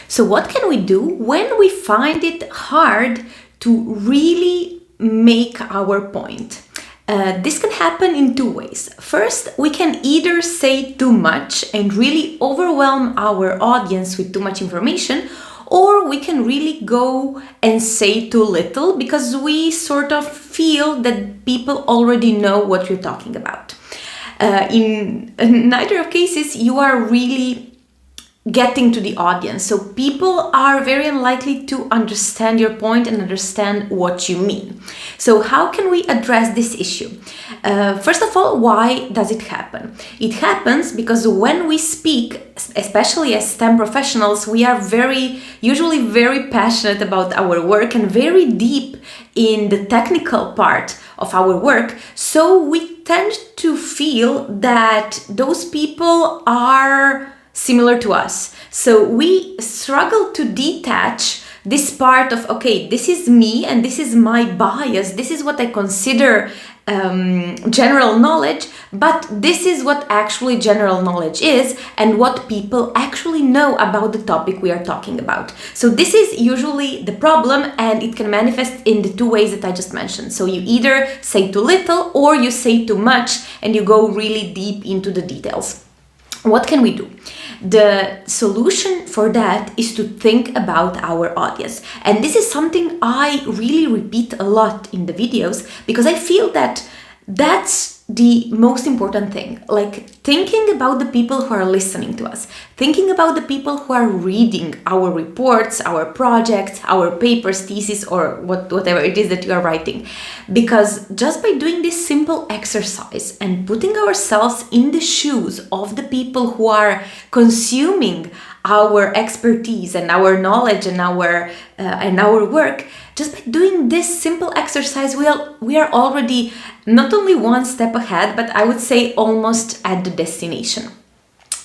So what can we do when we find it hard to really make our point? This can happen in two ways. First, we can either say too much and really overwhelm our audience with too much information, or we can really go and say too little because we sort of feel that people already know what you're talking about. In neither of cases, you are really getting to the audience. So people are very unlikely to understand your point and understand what you mean. So how can we address this issue? First of all, why does it happen? It happens because when we speak, especially as STEM professionals, we are usually very passionate about our work and very deep in the technical part of our work. So we tend to feel that those people are similar to us. So we struggle to detach this part of, okay, this is me and this is my bias. This is what I consider general knowledge, but this is what actually general knowledge is and what people actually know about the topic we are talking about. So this is usually the problem, and it can manifest in the two ways that I just mentioned. So you either say too little or you say too much and you go really deep into the details. What can we do? The solution for that is to think about our audience. And this is something I really repeat a lot in the videos because I feel that that's the most important thing. Like thinking about the people who are listening to us, thinking about the people who are reading our reports, our projects, our papers, thesis, or whatever it is that you are writing. Because just by doing this simple exercise and putting ourselves in the shoes of the people who are consuming our expertise and our knowledge and our work, just by doing this simple exercise, we are already not only one step ahead, but I would say almost at the destination.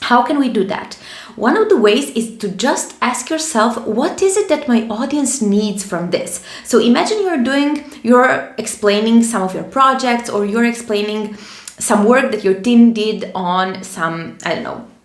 How can we do that? One of the ways is to just ask yourself, what is it that my audience needs from this? So imagine you're explaining some of your projects, or you're explaining some work that your team did on some,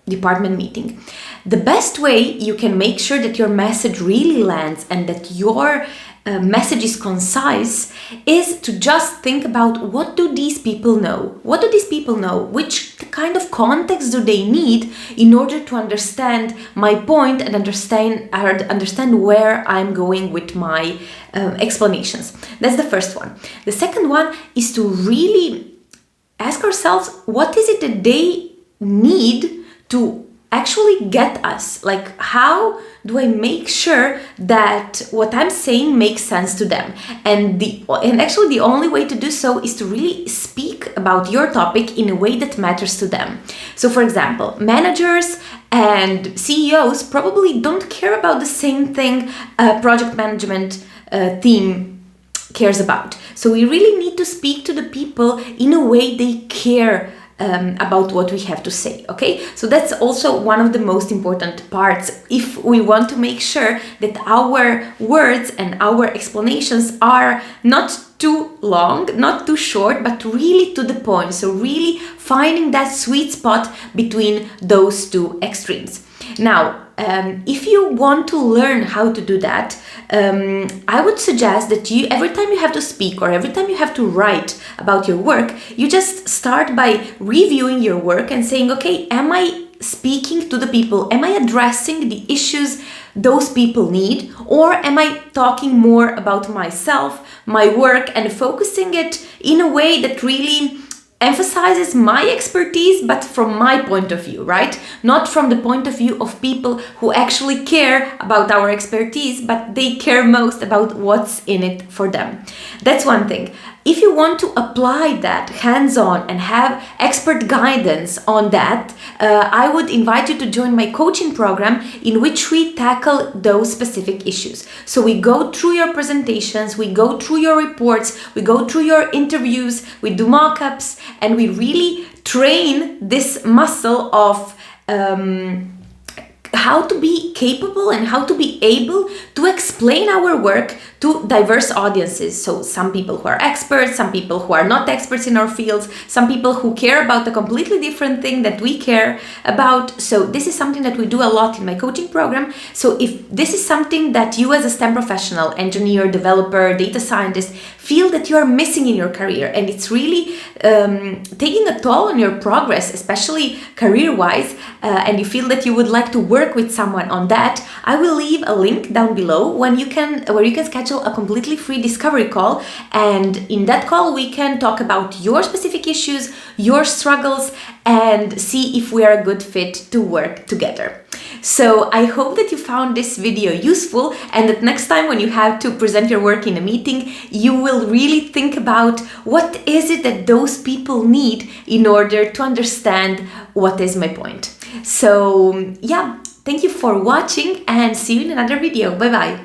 department meeting. The best way you can make sure that your message really lands and that your message is concise is to just think about, what do these people know? What do these people know? Which kind of context do they need in order to understand my point and understand where I'm going with my explanations? That's the first one. The second one is to really ask ourselves, what is it that they need to actually get us? Like, how do I make sure that what I'm saying makes sense to them? And actually the only way to do so is to really speak about your topic in a way that matters to them. So for example, managers and CEOs probably don't care about the same thing a project management team cares about. So we really need to speak to the people in a way they care about what we have to say, okay? So that's also one of the most important parts if we want to make sure that our words and our explanations are not too long, not too short, but really to the point. So really finding that sweet spot between those two extremes. Now, if you want to learn how to do that, I would suggest that every time you have to speak or every time you have to write about your work, you just start by reviewing your work and saying, okay, am I speaking to the people? Am I addressing the issues those people need? Or am I talking more about myself, my work, and focusing it in a way that really emphasizes my expertise, but from my point of view, right? Not from the point of view of people who actually care about our expertise, but they care most about what's in it for them. That's one thing. If you want to apply that hands-on and have expert guidance on that, I would invite you to join my coaching program in which we tackle those specific issues. So we go through your presentations, we go through your reports, we go through your interviews, we do mock-ups, and we really train this muscle of how to be capable and how to be able to explain our work to diverse audiences. So some people who are experts, some people who are not experts in our fields, some people who care about a completely different thing that we care about. So this is something that we do a lot in my coaching program. So if this is something that you as a STEM professional, engineer, developer, data scientist, feel that you are missing in your career and it's really taking a toll on your progress, especially career-wise, and you feel that you would like to work with someone on that, I will leave a link down below where you can schedule a completely free discovery call, and in that call we can talk about your specific issues, your struggles, and see if we are a good fit to work together. So I hope that you found this video useful and that next time when you have to present your work in a meeting, you will really think about what is it that those people need in order to understand what is my point. So yeah, thank you for watching and see you in another video. Bye bye.